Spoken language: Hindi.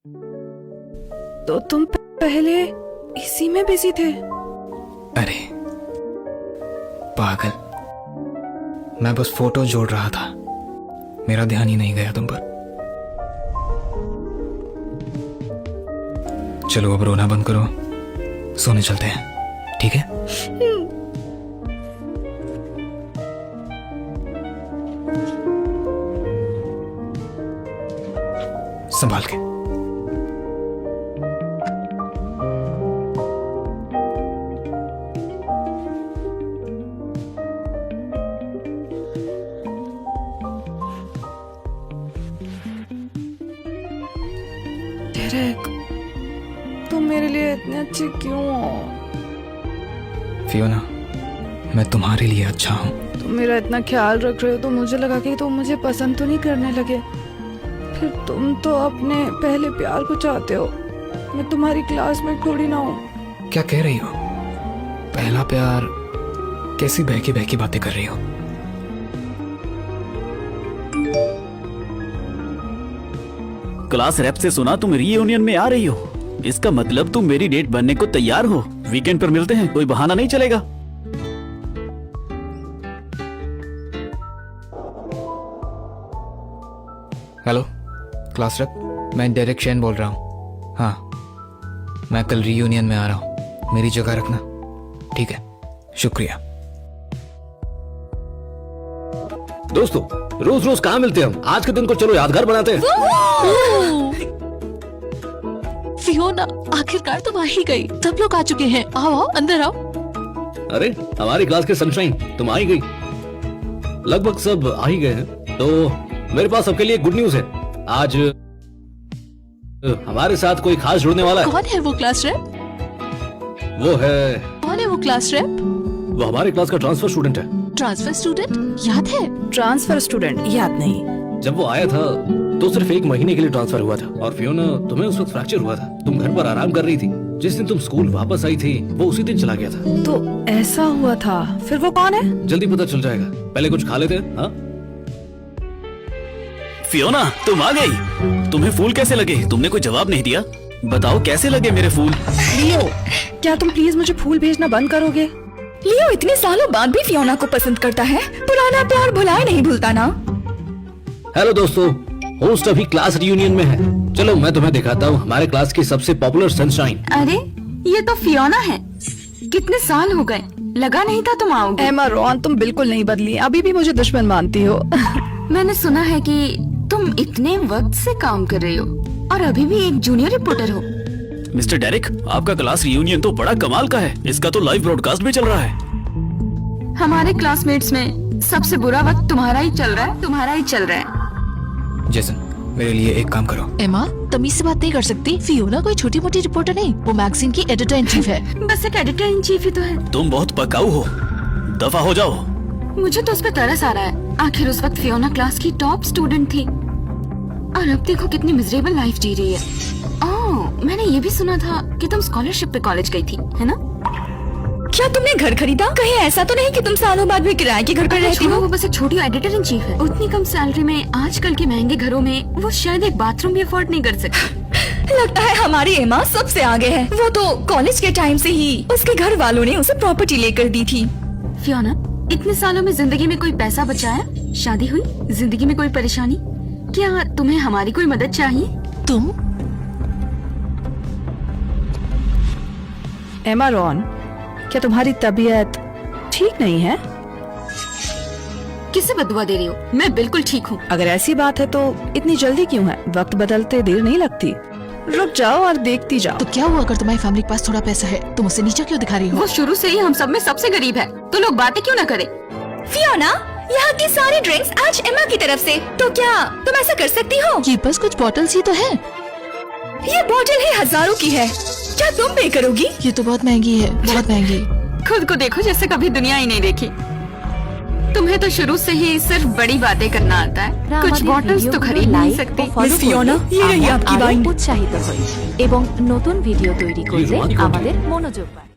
तो तुम पहले इसी में बिजी थे? अरे पागल, मैं बस फोटो जोड़ रहा था, मेरा ध्यान ही नहीं गया तुम पर। चलो अब रोना बंद करो, सोने चलते हैं, ठीक है? संभाल के। डेरेक, तुम मेरे लिए इतने अच्छे क्यों हो? फियोना, मैं तुम्हारे लिए अच्छा हूँ। तुम मेरा इतना ख्याल रख रहे हो तो मुझे लगा कि तुम मुझे पसंद तो नहीं करने लगे। फिर तुम तो अपने पहले प्यार को चाहते हो, मैं तुम्हारी क्लास में थोड़ी ना हूँ। क्या कह रही हो? पहला प्यार? कैसी बहकी बहकी बातें कर रही हो? क्लास रेप से सुना तुम रीयूनियन में आ रही हो, इसका मतलब तुम मेरी डेट बनने को तैयार हो। वीकेंड पर मिलते हैं, कोई बहाना नहीं चलेगा। हेलो क्लास रेप, मैं डेरेक शेन बोल रहा हूँ। हाँ, मैं कल रीयूनियन में आ रहा हूँ, मेरी जगह रखना, ठीक है? शुक्रिया। दोस्तों, रोज रोज कहाँ मिलते हैं हम? आज के दिन को चलो यादगार बनाते हैं। फियोना, आखिरकार तुम आ ही गई। सब लोग आ चुके हैं, आओ आओ अंदर आओ। अरे हमारी क्लास के सनशाइन, तुम आ ही गई। लगभग सब आ ही गए हैं, तो मेरे पास सबके लिए गुड न्यूज है। आज हमारे साथ कोई खास जुड़ने वाला है। कौन है वो क्लास रेप? वो है, कौन है वो क्लास रेप? वो हमारे क्लास का ट्रांसफर स्टूडेंट है। Transfer student? याद है? ट्रांसफर स्टूडेंट याद नहीं। जब वो आया था तो सिर्फ 1 महीने के लिए ट्रांसफर हुआ था। और फियोना, तुम्हें उस वक्त फ्रैक्चर हुआ था, तुम घर पर आराम कर रही थी। जिस दिन तुम स्कूल वापस आई थी वो उसी दिन चला गया था। तो ऐसा हुआ था। फिर वो कौन है? जल्दी पता चल जाएगा, पहले कुछ खा लेते हैं। हाँ, फियोना, तुम आ गई। तुम्हें फूल कैसे लगे? तुमने कोई जवाब नहीं दिया। बताओ कैसे लगे मेरे फूल? लियो, क्या तुम प्लीज मुझे फूल भेजना बंद करोगे? लियो इतने सालों बाद भी फियोना को पसंद करता है। पुराना प्यार भुलाए नहीं भूलता ना। हेलो दोस्तों, होस्ट अभी क्लास रियूनियन में है। चलो मैं तुम्हें दिखाता हूँ हमारे क्लास की सबसे पॉपुलर सनशाइन। अरे ये तो फियोना है। कितने साल हो गए, लगा नहीं था तुम आओगे। एमा रॉन, तुम बिल्कुल नहीं बदली, अभी भी मुझे दुश्मन मानती हो। मैंने सुना है कि तुम इतने वक्त से काम कर रही हो और अभी भी एक जूनियर रिपोर्टर हो। मिस्टर डेरिक, आपका क्लास रियूनियन तो बड़ा कमाल का है। इसका तो लाइव ब्रॉडकास्ट भी चल रहा है। हमारे क्लासमेट्स में सबसे बुरा वक्त तुम्हारा ही चल रहा है, तुम्हारा ही चल रहा है। जेसन, मेरे लिए एक काम करो। एमा, तमीज से बात नहीं कर सकती। फियोना कोई छोटी मोटी रिपोर्टर नहीं, वो मैगजीन की एडिटर इन चीफ है। बस एक एडिटर इन चीफ ही तो है। तुम बहुत पकाऊ हो, दफा हो जाओ। मुझे तो उस पर तरस आ रहा है। आखिर उस वक्त फियोना क्लास की टॉप स्टूडेंट थी और अब देखो कितनी मिजरेबल लाइफ जी रही है। ओह, मैंने ये भी सुना था कि तुम स्कॉलरशिप पे कॉलेज गई थी, है ना? क्या तुमने घर खरीदा? कहीं ऐसा तो नहीं कि तुम सालों बाद भी किराए के घर पर रहती हो? वो बस एक छोटी एडिटर इन चीफ है। उतनी कम सैलरी में आजकल के महंगे घरों में वो शायद एक बाथरूम भी अफोर्ड नहीं कर सकती। लगता है हमारी एमा सबसे आगे है। वो तो कॉलेज के टाइम से ही उसके घर वालों ने उसे प्रॉपर्टी लेकर दी थी। फियोना, इतने सालों में जिंदगी में कोई पैसा बचाया? शादी हुई? जिंदगी में कोई परेशानी? क्या तुम्हें हमारी कोई मदद चाहिए? तुम? एमा रॉन, क्या तुम्हारी तबीयत ठीक नहीं है? किसे बदुआ दे रही हो? मैं बिल्कुल ठीक हूँ। अगर ऐसी बात है तो इतनी जल्दी क्यों है? वक्त बदलते देर नहीं लगती। रुक जाओ और देखती जाओ। तो क्या हुआ अगर तुम्हारी फैमिली के पास थोड़ा पैसा है? तुम उसे नीचा क्यों दिखा रही हो? वो शुरू से ही हम सब में सबसे गरीब है, तो लोग बातें क्यों न करें? फियोना, यहाँ की सारी ड्रिंक्स आज एमा की तरफ से। तो क्या तुम ऐसा कर सकती हो? ये बस कुछ बॉटल्स ही तो है। ये बोतल ही हजारों की है, क्या तुम पे करोगी? ये तो बहुत महंगी है, बहुत महंगी। खुद को देखो जैसे कभी दुनिया ही नहीं देखी। तुम्हें तो शुरू से ही सिर्फ बड़ी बातें करना आता है, कुछ बॉटल्स तो खरीद नहीं सकती। মিস ফিওনা, ये रही आपकी वाइन। উৎসাহিত হই এবং নতুন ভিডিও তৈরি করতে আমাদের মনোযোগ বাড়ান।